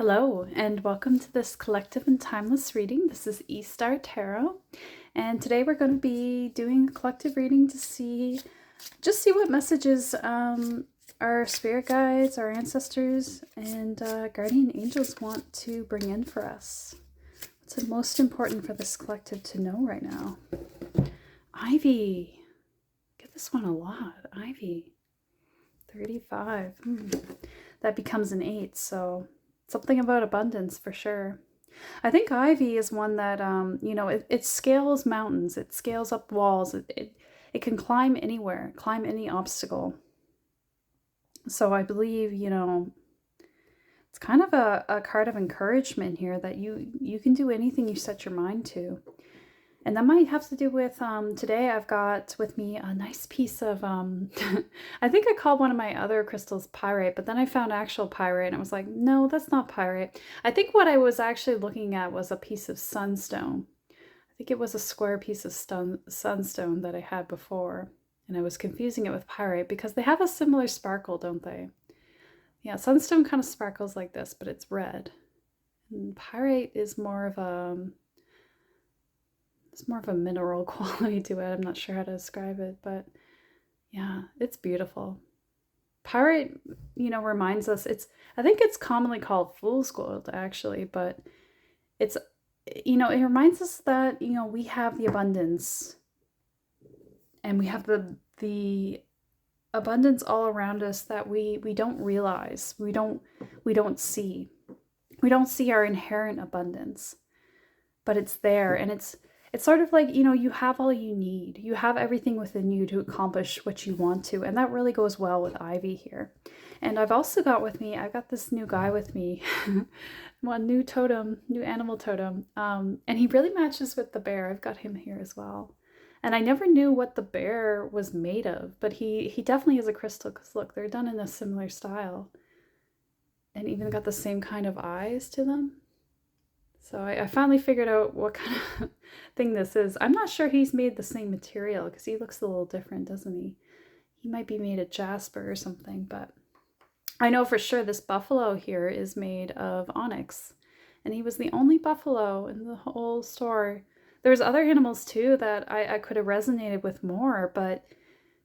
Hello, and welcome to this collective and timeless reading. This is E-Star Tarot, and today we're going to be doing a collective reading to see what messages our spirit guides, our ancestors, and guardian angels want to bring in for us. What's most important for this collective to know right now? Ivy. Get this one a lot. Ivy. 35. That becomes an 8, so something about abundance for sure. I think Ivy is one that, it scales mountains. It scales up walls. It can climb anywhere, climb any obstacle. So I believe, it's kind of a card of encouragement here that you can do anything you set your mind to. And that might have to do with, today I've got with me a nice piece of, I think I called one of my other crystals pyrite, but then I found actual pyrite and I was like, no, that's not pyrite. I think what I was actually looking at was a piece of sunstone. I think it was a square piece of sunstone that I had before. And I was confusing it with pyrite because they have a similar sparkle, don't they? Yeah, sunstone kind of sparkles like this, but it's red. And pyrite is more of a... It's more of a mineral quality to it. I'm not sure how to describe it, but yeah, it's beautiful. Pyrite, reminds us, I think it's commonly called fool's gold actually, but it reminds us that, we have the abundance and we have the abundance all around us that we don't realize. We don't see. We don't see our inherent abundance, but it's there, and it's sort of like, you have all you need. You have everything within you to accomplish what you want to. And that really goes well with Ivy here. And I've also got with me, I've got this new guy with me, one new totem, new animal totem. And he really matches with the bear. I've got him here as well. And I never knew what the bear was made of, but he definitely is a crystal because look, they're done in a similar style. And even got the same kind of eyes to them. So I finally figured out what kind of thing this is. I'm not sure he's made the same material because he looks a little different, doesn't he? He might be made of jasper or something, but I know for sure this buffalo here is made of onyx. And he was the only buffalo in the whole store. There's other animals too that I could have resonated with more, but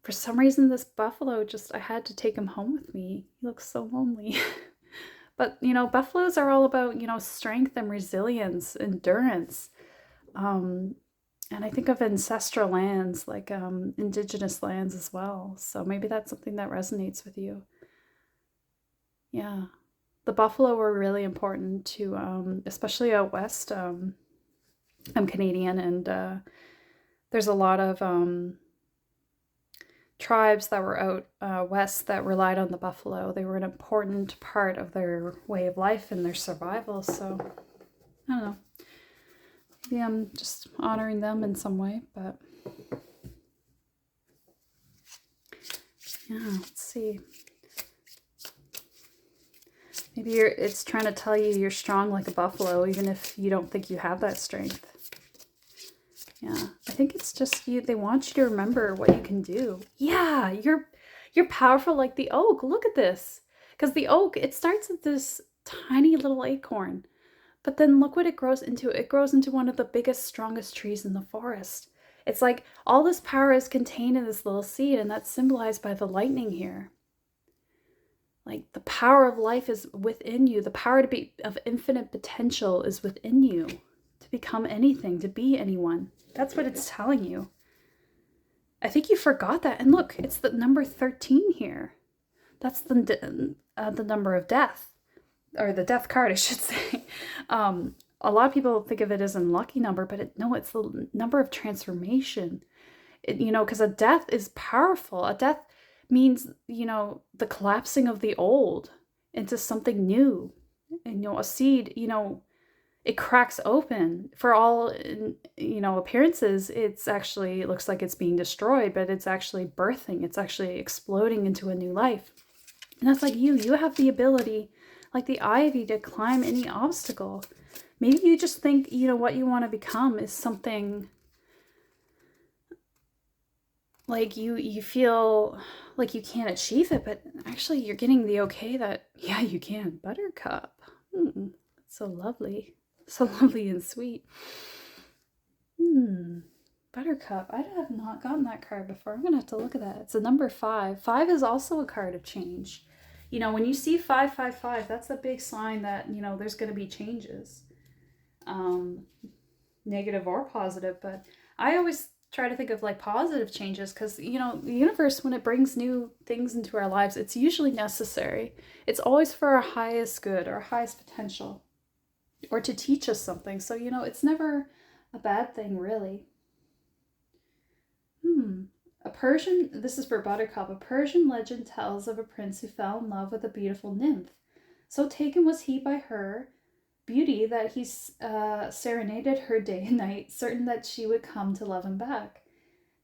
for some reason this buffalo I had to take him home with me. He looks so lonely. But, buffaloes are all about, strength and resilience, endurance. And I think of ancestral lands, like indigenous lands as well. So maybe that's something that resonates with you. Yeah. The buffalo were really important to, especially out west. I'm Canadian, and there's a lot of tribes that were out west that relied on the buffalo. They were an important part of their way of life and their survival. So, I don't know. Maybe I'm just honoring them in some way, but yeah, let's see. Maybe it's trying to tell you you're strong like a buffalo, even if you don't think you have that strength. Yeah, I think it's just they want you to remember what you can do. Yeah, you're powerful like the oak. Look at this. Because the oak, it starts with this tiny little acorn. But then look what it grows into. It grows into one of the biggest, strongest trees in the forest. It's like all this power is contained in this little seed, and that's symbolized by the lightning here. Like the power of life is within you. The power of infinite potential is within you. To become anything, to be anyone. That's what it's telling you. I think you forgot that. And look, it's the number 13 here. That's the number of death. Or the death card, I should say. A lot of people think of it as an unlucky number, but no, it's the number of transformation. Because a death is powerful. A death means, the collapsing of the old into something new. And, a seed, it cracks open. For all, appearances, it looks like it's being destroyed, but it's actually birthing. It's actually exploding into a new life. And that's like you. You have the ability, like the ivy, to climb any obstacle. Maybe you just think, what you want to become is something like you feel like you can't achieve it, but actually you're getting the okay that, yeah, you can. Buttercup. So lovely. So lovely and sweet. Hmm. Buttercup. I have not gotten that card before. I'm gonna have to look at that. It's a number 5. 5 is also a card of change. You know, when you see 555, that's a big sign that, you know, there's gonna be changes. Um, Negative or positive, but I always try to think of like positive changes because, you know, the universe, when it brings new things into our lives, it's usually necessary. It's always for our highest good, our highest potential, or to teach us something. So, you know, it's never a bad thing, really. A Persian, this is for Buttercup, a Persian legend tells of a prince who fell in love with a beautiful nymph. So taken was he by her beauty that he serenaded her day and night, certain that she would come to love him back.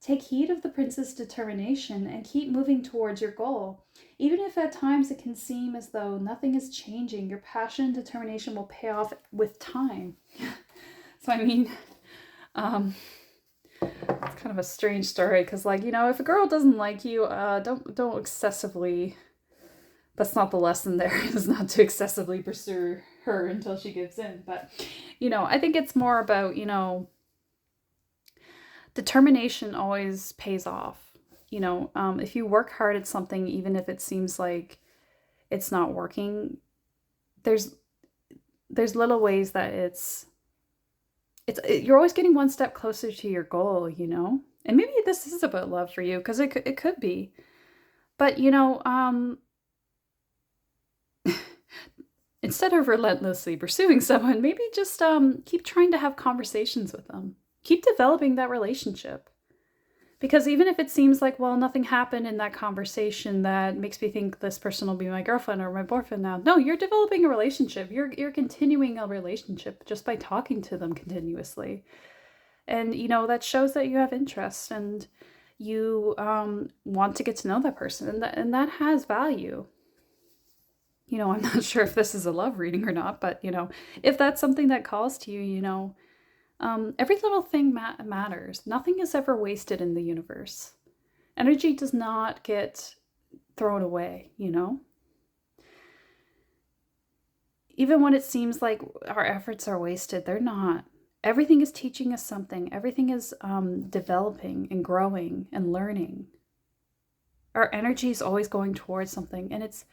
Take heed of the prince's determination and keep moving towards your goal. Even if at times it can seem as though nothing is changing, your passion and determination will pay off with time. So, I mean, um, it's kind of a strange story because, like, you know, if a girl doesn't like you, don't excessively. That's not the lesson there. Is not to excessively pursue her until she gives in. But, you know, I think it's more about, you know, determination always pays off. You know, if you work hard at something, even if it seems like it's not working, there's little ways that you're always getting one step closer to your goal. You know, and maybe this is about love for you because it could be, but you know, instead of relentlessly pursuing someone, maybe just keep trying to have conversations with them. Keep developing that relationship. Because even if it seems like, well, nothing happened in that conversation that makes me think this person will be my girlfriend or my boyfriend now. No, you're developing a relationship. You're continuing a relationship just by talking to them continuously. And, you know, that shows that you have interest and you want to get to know that person. And that has value. You know, I'm not sure if this is a love reading or not, but, you know, if that's something that calls to you, you know, every little thing matters. Nothing is ever wasted in the universe. Energy does not get thrown away, you know? Even when it seems like our efforts are wasted, they're not. Everything is teaching us something. Everything is developing and growing and learning. Our energy is always going towards something. And it's,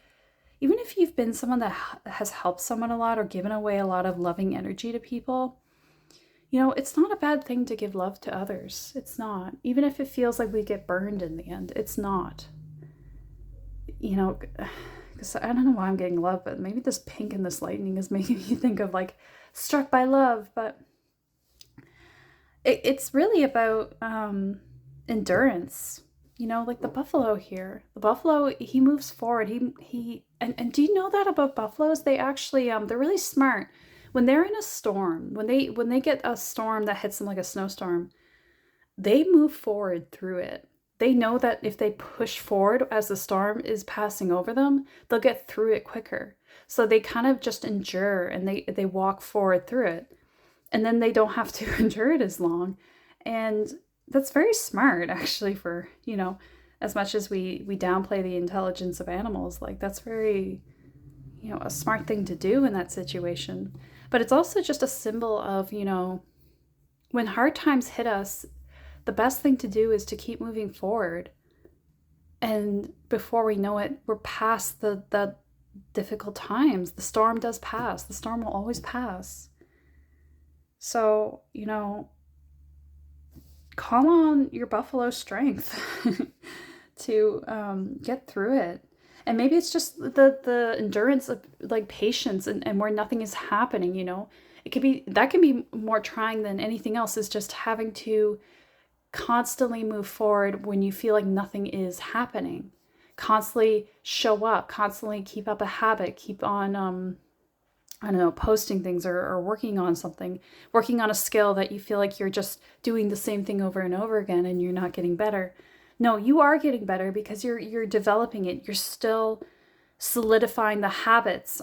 even if you've been someone that has helped someone a lot or given away a lot of loving energy to people, you know, it's not a bad thing to give love to others. It's not. Even if it feels like we get burned in the end, it's not. You know, because I don't know why I'm getting love, but maybe this pink and this lightning is making me think of like struck by love. But it's really about endurance. You know, like the buffalo here. The buffalo, he moves forward. And do you know that about buffaloes? They actually they're really smart. When they're in a storm, when they get a storm that hits them like a snowstorm, they move forward through it. They know that if they push forward as the storm is passing over them, they'll get through it quicker. So they kind of just endure and they walk forward through it. And then they don't have to endure it as long. And that's very smart actually for, you know, as much as we downplay the intelligence of animals, like that's very, you know, a smart thing to do in that situation. But it's also just a symbol of, you know, when hard times hit us, the best thing to do is to keep moving forward. And before we know it, we're past the difficult times. The storm does pass. The storm will always pass. So, you know, call on your buffalo strength to get through it. And maybe it's just the endurance of like patience and where nothing is happening, you know. It could be that can be more trying than anything else, is just having to constantly move forward when you feel like nothing is happening. Constantly show up, constantly keep up a habit, keep on I don't know, posting things or working on something, working on a skill that you feel like you're just doing the same thing over and over again and you're not getting better. No, you are getting better because you're developing it. You're still solidifying the habits.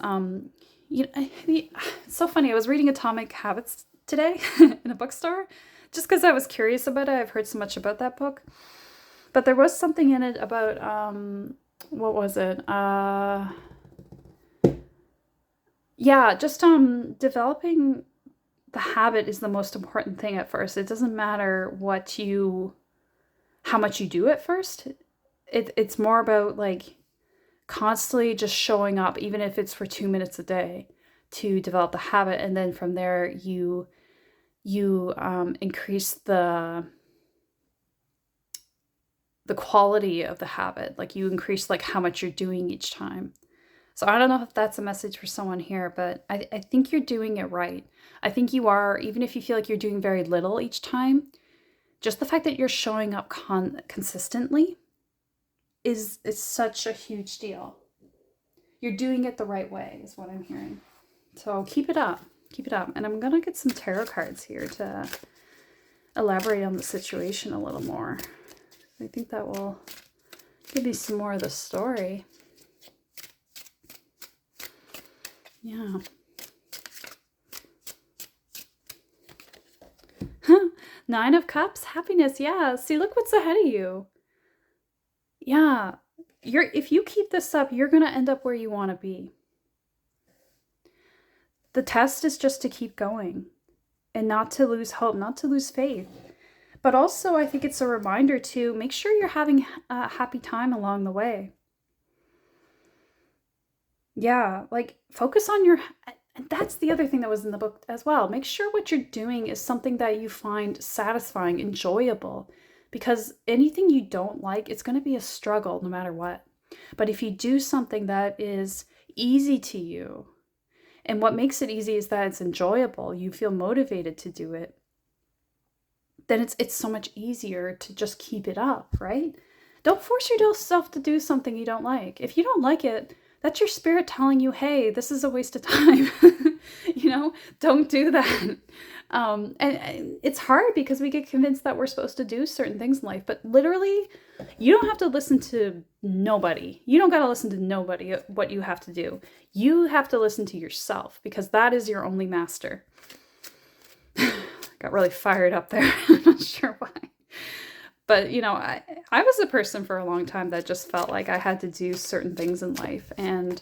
It's so funny. I was reading Atomic Habits today in a bookstore just because I was curious about it. I've heard so much about that book, but there was something in it about what was it? Yeah, just developing the habit is the most important thing at first. It doesn't matter how much you do at first. It's more about like constantly just showing up, even if it's for 2 minutes a day, to develop the habit, and then from there you increase the quality of the habit. Like you increase like how much you're doing each time. So I don't know if that's a message for someone here, but I think you're doing it right. I think you are, even if you feel like you're doing very little each time, just the fact that you're showing up consistently is such a huge deal. You're doing it the right way, is what I'm hearing. So keep it up. Keep it up. And I'm going to get some tarot cards here to elaborate on the situation a little more. I think that will give you some more of the story. Yeah. Nine of Cups, happiness. Yeah. See, look what's ahead of you. Yeah. If you keep this up, you're going to end up where you want to be. The test is just to keep going and not to lose hope, not to lose faith. But also, I think it's a reminder to make sure you're having a happy time along the way. Yeah, like focus on and that's the other thing that was in the book as well. Make sure what you're doing is something that you find satisfying, enjoyable, because anything you don't like, it's going to be a struggle no matter what. But if you do something that is easy to you, and what makes it easy is that it's enjoyable, you feel motivated to do it, then it's so much easier to just keep it up, right? Don't force yourself to do something you don't like. If you don't like it, that's your spirit telling you, hey, this is a waste of time. Don't do that. And it's hard because we get convinced that we're supposed to do certain things in life, but literally, you don't have to listen to nobody. You don't got to listen to nobody what you have to do. You have to listen to yourself, because that is your only master. Got really fired up there. I'm not sure why. But, I was a person for a long time that just felt like I had to do certain things in life. And,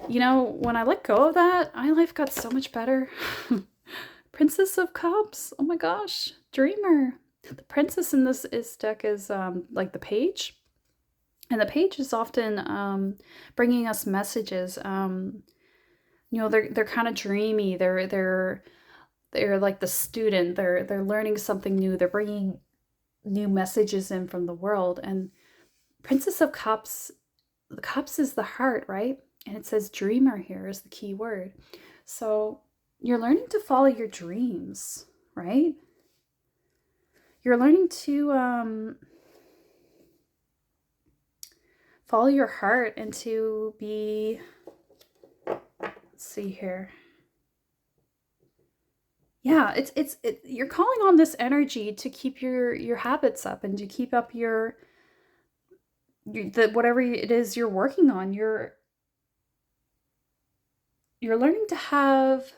when I let go of that, my life got so much better. Princess of Cups. Oh my gosh. Dreamer. The princess in this deck is like the page. And the page is often bringing us messages. They're kind of dreamy. They're like the student. They're learning something new. They're bringing new messages in from the world. And Princess of Cups, the cups is the heart, right? And it says dreamer here is the key word. So you're learning to follow your dreams, right? You're learning to follow your heart and to be, let's see here. Yeah, you're calling on this energy to keep your habits up and to keep up whatever it is you're working on. You're learning to have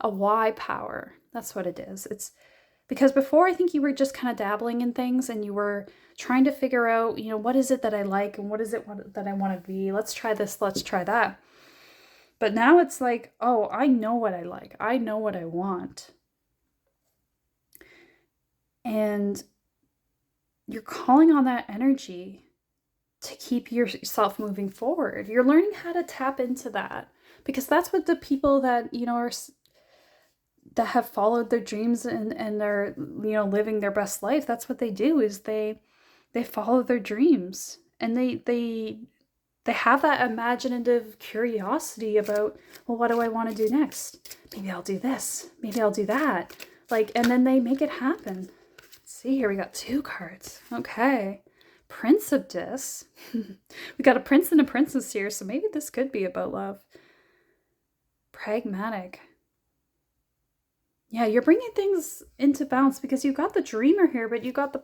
a why power. That's what it is. It's because before, I think you were just kind of dabbling in things and you were trying to figure out, what is it that I like and what is it that I want to be? Let's try this, let's try that. But now it's like, oh, I know what I like. I know what I want. And you're calling on that energy to keep yourself moving forward. You're learning how to tap into that, because that's what the people that, that have followed their dreams and they're, living their best life, that's what they do, is they follow their dreams, and they have that imaginative curiosity about, well, what do I want to do next? Maybe I'll do this. Maybe I'll do that. And then they make it happen. See, here we got 2 cards. Okay. Prince of Discs. We got a prince and a princess here, so maybe this could be about love. Pragmatic. Yeah, you're bringing things into balance because you've got the dreamer here, but you got the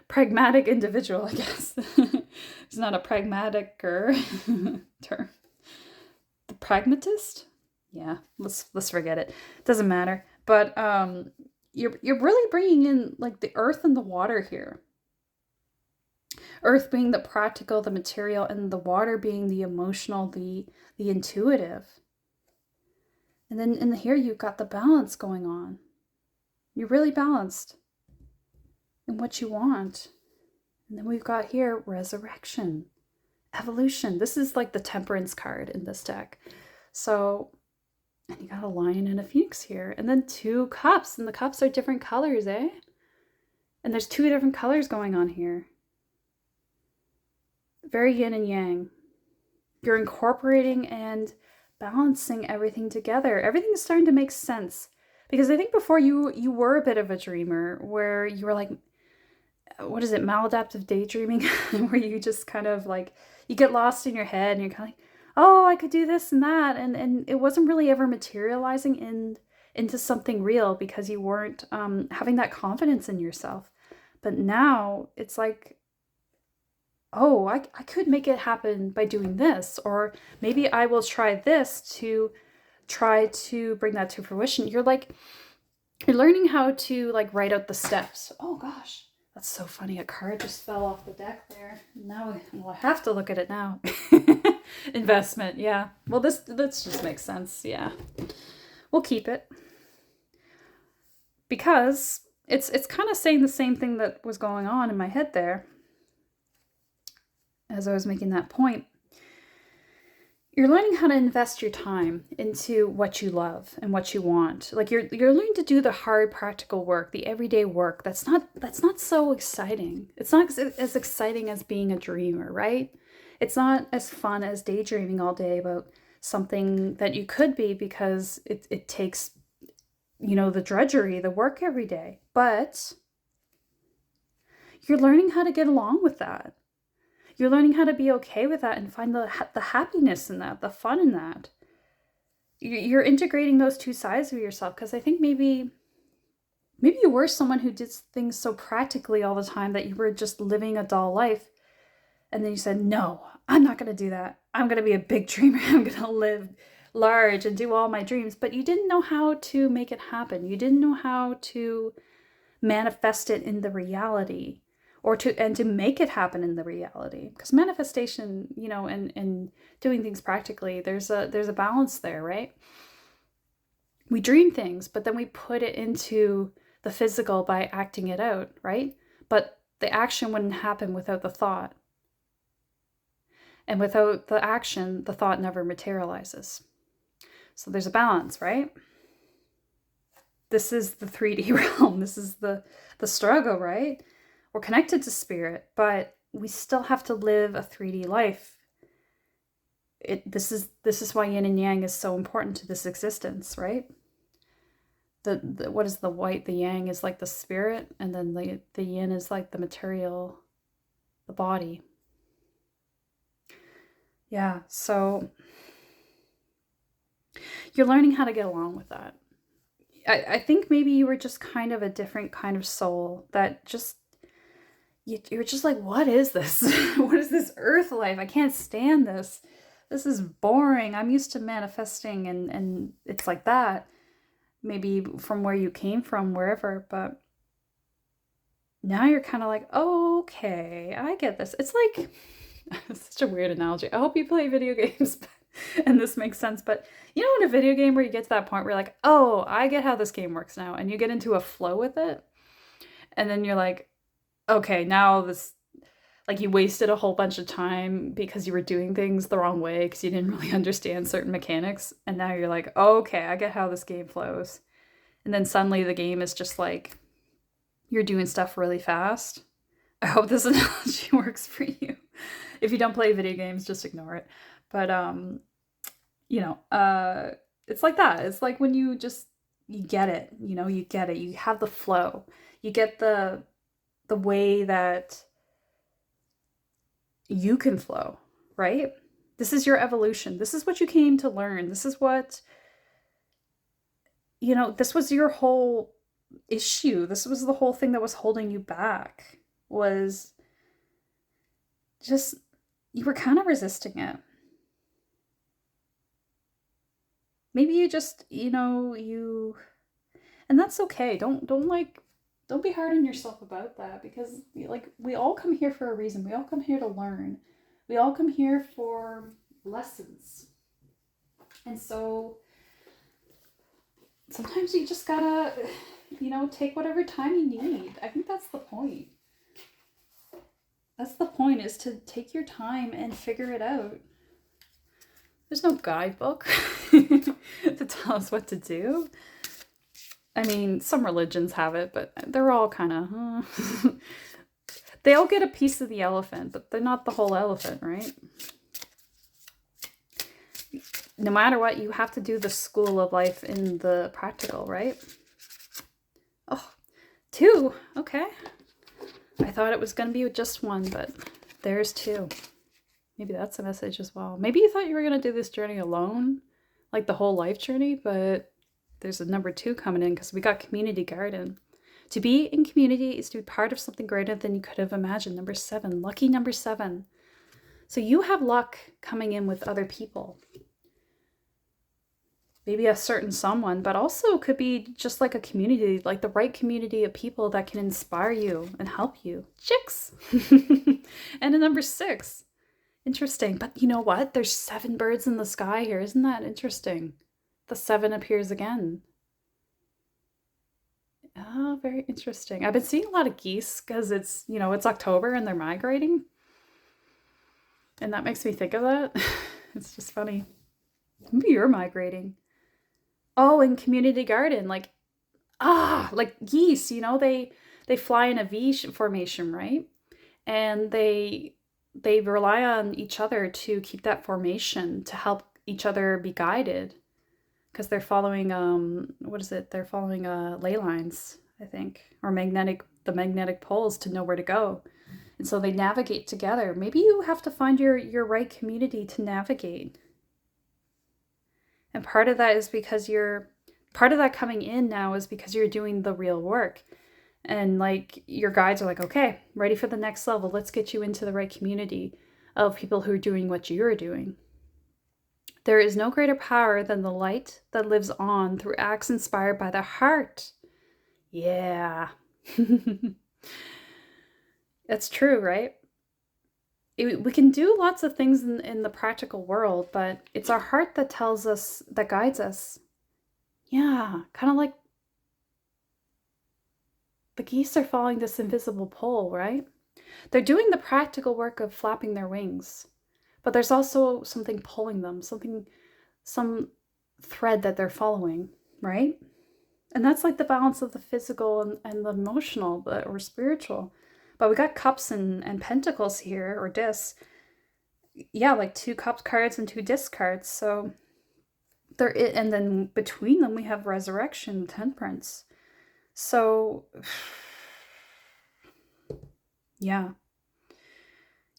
pragmatic individual, I guess. It's not a pragmatic term. The pragmatist? Yeah, let's forget it. Doesn't matter. But you're really bringing in like the earth and the water here. Earth being the practical, the material, and the water being the emotional, the intuitive. And then in here you've got the balance going on. You're really balanced in what you want. And then we've got here resurrection, evolution. This is like the temperance card in this deck. So, and you got a lion and a phoenix here. And then 2 cups. And the cups are different colors, eh? And there's 2 different colors going on here. Very yin and yang. You're incorporating and balancing everything together. Everything's starting to make sense. Because I think before you were a bit of a dreamer, where you were like, what is it, maladaptive daydreaming, where you just kind of like, you get lost in your head and you're kind of like, oh, I could do this and that. And it wasn't really ever materializing into something real because you weren't having that confidence in yourself. But now it's like, oh, I could make it happen by doing this, or maybe I will try this to try to bring that to fruition. You're learning how to like write out the steps. Oh gosh, that's so funny. A card just fell off the deck there. Now I have to look at it now. Investment, yeah. Well, this just makes sense. Yeah, we'll keep it because it's kind of saying the same thing that was going on in my head there as I was making that point. You're learning how to invest your time into what you love and what you want. Like you're learning to do the hard practical work, the everyday work. That's not so exciting. It's not as exciting as being a dreamer, right? It's not as fun as daydreaming all day about something that you could be, because it takes, the drudgery, the work every day. But you're learning how to get along with that. You're learning how to be okay with that and find the happiness in that, the fun in that. You're integrating those 2 sides of yourself, because I think maybe you were someone who did things so practically all the time that you were just living a dull life. And then you said, no, I'm not going to do that. I'm going to be a big dreamer. I'm going to live large and do all my dreams. But you didn't know how to make it happen. You didn't know how to manifest it in the reality. Or to make it happen in the reality, because manifestation, and doing things practically, there's a balance there, right? We dream things, but then we put it into the physical by acting it out, right? But the action wouldn't happen without the thought, and without the action, the thought never materializes. So there's a balance, right? This is the 3D realm. This is the struggle, right? We're connected to spirit, but we still have to live a 3D life. This is why yin and yang is so important to this existence, right? The what is the white? The yang is like the spirit, and then the yin is like the material, the body. Yeah, so you're learning how to get along with that. I think maybe you were just kind of a different kind of soul that just, you're just like, what is this? What is this earth life? I can't stand this. This is boring. I'm used to manifesting and it's like that. Maybe from where you came from, wherever, but now you're kind of like, oh, okay, I get this. It's like, it's such a weird analogy. I hope you play video games and this makes sense. But in a video game where you get to that point where you're like, oh, I get how this game works now. And you get into a flow with it. And then you're like, okay, now this, like, you wasted a whole bunch of time because you were doing things the wrong way because you didn't really understand certain mechanics. And now you're like, oh, okay, I get how this game flows. And then suddenly the game is just like, you're doing stuff really fast. I hope this analogy works for you. If you don't play video games, just ignore it. But, it's like that. It's like when you get it, you get it. You have the flow. You get the way that you can flow, right? This is your evolution. This is what you came to learn. This is what, this was your whole issue. This was the whole thing that was holding you back, was just, you were kind of resisting it. Maybe you just, and that's okay. Don't like Don't be hard on yourself about that, because like we all come here for a reason. We all come here to learn. We all come here for lessons. And so sometimes you just gotta, take whatever time you need. I think that's the point. That's the point, is to take your time and figure it out. There's no guidebook to tell us what to do. I mean, some religions have it, but they're all kind of, they all get a piece of the elephant, but they're not the whole elephant, right? No matter what, you have to do the school of life in the practical, right? Oh, 2. Okay. I thought it was going to be just 1, but there's 2. Maybe that's a message as well. Maybe you thought you were going to do this journey alone, like the whole life journey, but there's a number 2 coming in because we got community garden. To be in community is to be part of something greater than you could have imagined. Number 7, lucky number 7. So you have luck coming in with other people. Maybe a certain someone, but also could be just like a community, like the right community of people that can inspire you and help you. Chicks! And a number 6. Interesting. But you know what? There's 7 birds in the sky here. Isn't that interesting? The 7 appears again. Oh, very interesting. I've been seeing a lot of geese because it's, it's October and they're migrating. And that makes me think of that. It's just funny. Maybe you're migrating. Oh, in community garden, like geese, they fly in a V formation, right? And they rely on each other to keep that formation, to help each other be guided, because they're following they're following ley lines, I think, or the magnetic poles to know where to go. And so they navigate together. Maybe you have to find your right community to navigate. And part of that is because part of that coming in now is because you're doing the real work. And like your guides are like, okay, ready for the next level. Let's get you into the right community of people who are doing what you're doing. There is no greater power than the light that lives on through acts inspired by the heart. Yeah. That's true, right? We can do lots of things in the practical world, but it's our heart that tells us, that guides us. Yeah, kind of like the geese are following this invisible pole, right? They're doing the practical work of flapping their wings, but there's also something pulling them, some thread that they're following, right? And that's like the balance of the physical and the emotional, or spiritual. But we got cups and pentacles here, or discs. Yeah, like 2 cups cards and 2 disc cards. So and then between them we have resurrection, temperance. So yeah,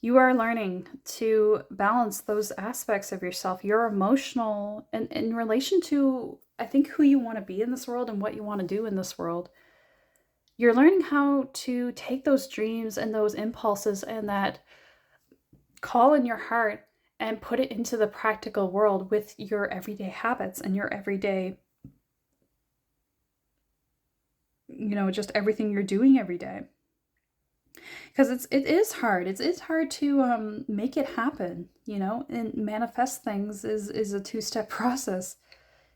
you are learning to balance those aspects of yourself, your emotional, and in relation to, I think, who you want to be in this world and what you want to do in this world. You're learning how to take those dreams and those impulses and that call in your heart and put it into the practical world with your everyday habits and your everyday, just everything you're doing every day. Because it is hard. It is hard to make it happen, and manifest things is a 2-step process.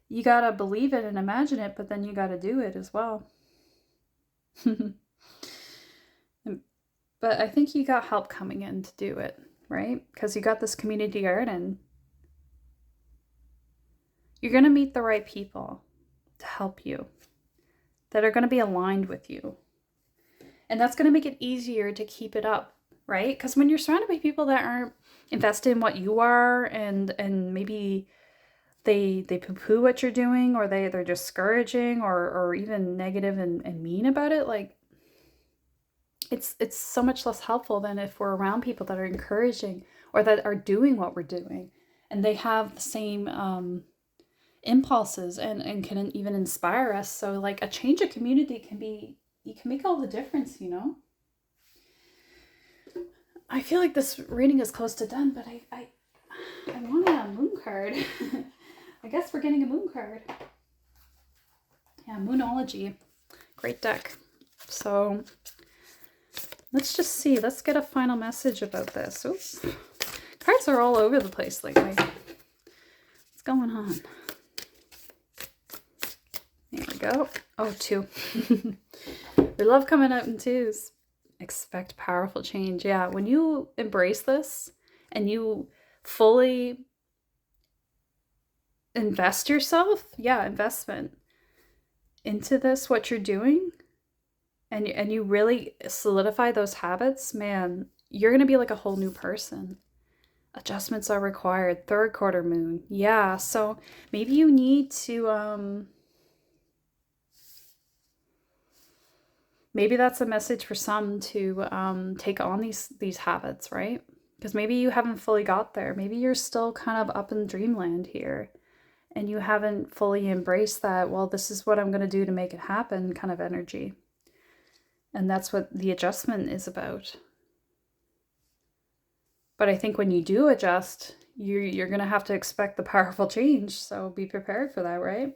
You gotta believe it and imagine it, but then you gotta do it as well. But I think you got help coming in to do it, right? Because you got this community garden. You're going to meet the right people to help you, that are going to be aligned with you. And that's going to make it easier to keep it up, right? Because when you're surrounded by people that aren't invested in what you are, and maybe they poo-poo what you're doing, or they're discouraging or even negative and mean about it, like, it's so much less helpful than if we're around people that are encouraging or that are doing what we're doing, and they have the same impulses and can even inspire us. So like a change of community you can make all the difference, I feel like this reading is close to done, but I want a moon card. I guess we're getting a moon card. Yeah, Moonology. Great deck. So let's just see. Let's get a final message about this. Oops. Cards are all over the place lately. What's going on? There we go. Oh, 2. We love coming out in 2s. Expect powerful change. Yeah, when you embrace this and you fully invest yourself, investment into this, what you're doing, and you really solidify those habits, man, you're going to be like a whole new person. Adjustments are required. 3rd quarter moon. Yeah, so maybe you need to maybe that's a message for some to take on these habits, right? Because maybe you haven't fully got there. Maybe you're still kind of up in dreamland here and you haven't fully embraced that, well, this is what I'm going to do to make it happen kind of energy. And that's what the adjustment is about. But I think when you do adjust, you're going to have to expect the powerful change. So be prepared for that, right?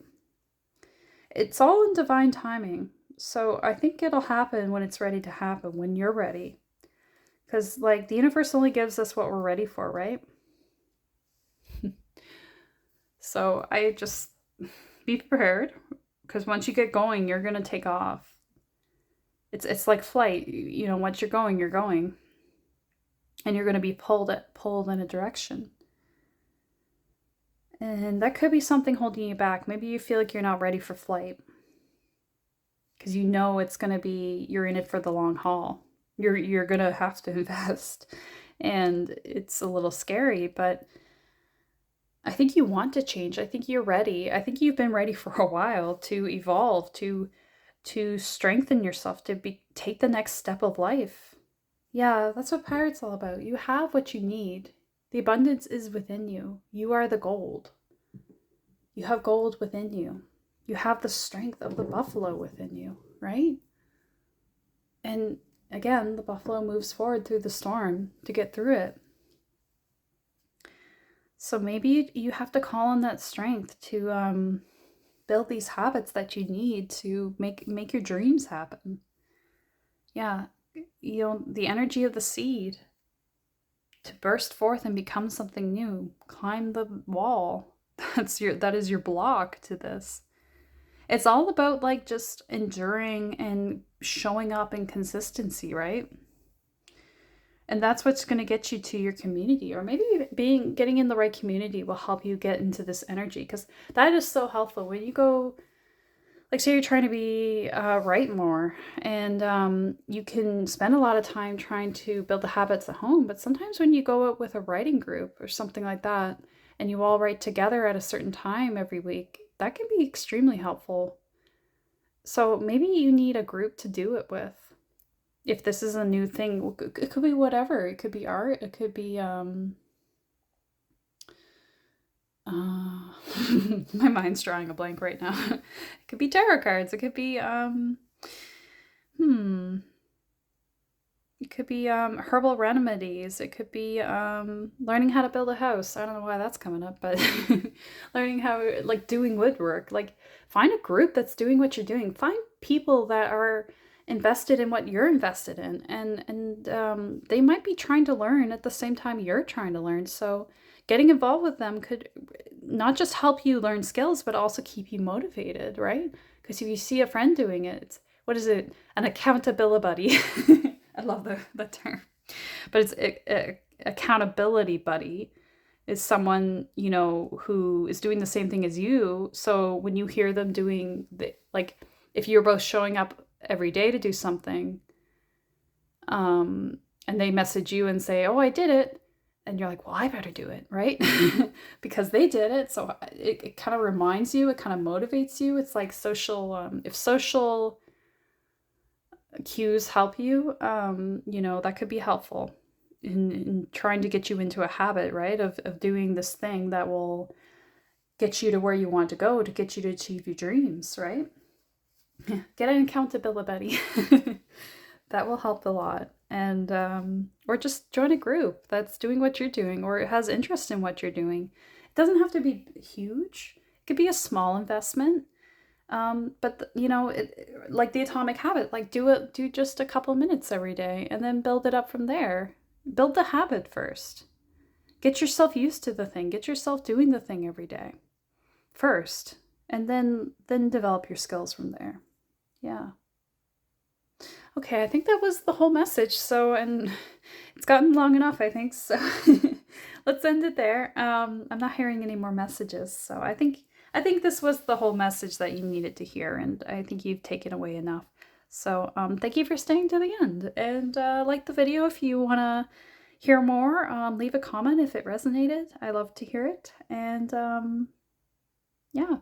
It's all in divine timing. So I think it'll happen when it's ready to happen, when you're ready. Because like the universe only gives us what we're ready for, right? So I just be prepared, because once you get going, you're going to take off. It's like flight. You know, once you're going. And you're going to be pulled in a direction. And that could be something holding you back. Maybe you feel like you're not ready for flight. Because you know it's going to be, you're in it for the long haul. You're going to have to invest. And it's a little scary, but I think you want to change. I think you're ready. I think you've been ready for a while to evolve, to strengthen yourself, to take the next step of life. Yeah, that's what Pirate's all about. You have what you need. The abundance is within you. You are the gold. You have gold within you. You have the strength of the buffalo within you, right? And again, the buffalo moves forward through the storm to get through it. So maybe you have to call on that strength to build these habits that you need to make your dreams happen. Yeah, you know, the energy of the seed to burst forth and become something new. Climb the wall. That is your block to this. It's all about like just enduring and showing up in consistency, right? And that's what's going to get you to your community, or maybe getting in the right community will help you get into this energy, because that is so helpful when you go, like say you're trying to write more, and you can spend a lot of time trying to build the habits at home, but sometimes when you go out with a writing group or something like that, and you all write together at a certain time every week, that can be extremely helpful. So maybe you need a group to do it with. If this is a new thing, it could be whatever. It could be art. It could be my mind's drawing a blank right now. It could be tarot cards. It could be it could be herbal remedies. It could be learning how to build a house. I don't know why that's coming up, but learning how, like, doing woodwork. Like, find a group that's doing what you're doing. Find people that are invested in what you're invested in, and they might be trying to learn at the same time you're trying to learn. So getting involved with them could not just help you learn skills, but also keep you motivated, right? Because if you see a friend doing it, it's, what is it? An accountability buddy. I love the term. But it's a accountability buddy is someone, you know, who is doing the same thing as you. So when you hear them doing like, if you're both showing up every day to do something, and they message you and say, oh, I did it, and you're like, well, I better do it, right? Because they did it. So it kind of reminds you, it kind of motivates you. It's like social, if social cues help you, you know, that could be helpful in trying to get you into a habit, right? Of doing this thing that will get you to where you want to go, to get you to achieve your dreams, right? Get an accountability buddy. That will help a lot. And or just join a group that's doing what you're doing, or has interest in what you're doing. It doesn't have to be huge. It could be a small investment. You know, like the Atomic Habit, like do just a couple minutes every day and then build it up from there. Build the habit first. Get yourself used to the thing. Get yourself doing the thing every day first, and then develop your skills from there. Yeah. Okay, I think that was the whole message. So, and it's gotten long enough, I think. So, let's end it there. I'm not hearing any more messages, so I think this was the whole message that you needed to hear, and I think you've taken away enough. So, thank you for staying to the end, and like the video if you want to hear more. Leave a comment if it resonated. I love to hear it, and yeah,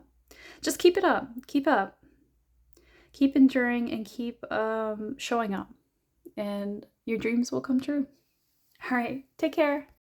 just keep it up. Keep up. Keep enduring and keep showing up, and your dreams will come true. All right, take care.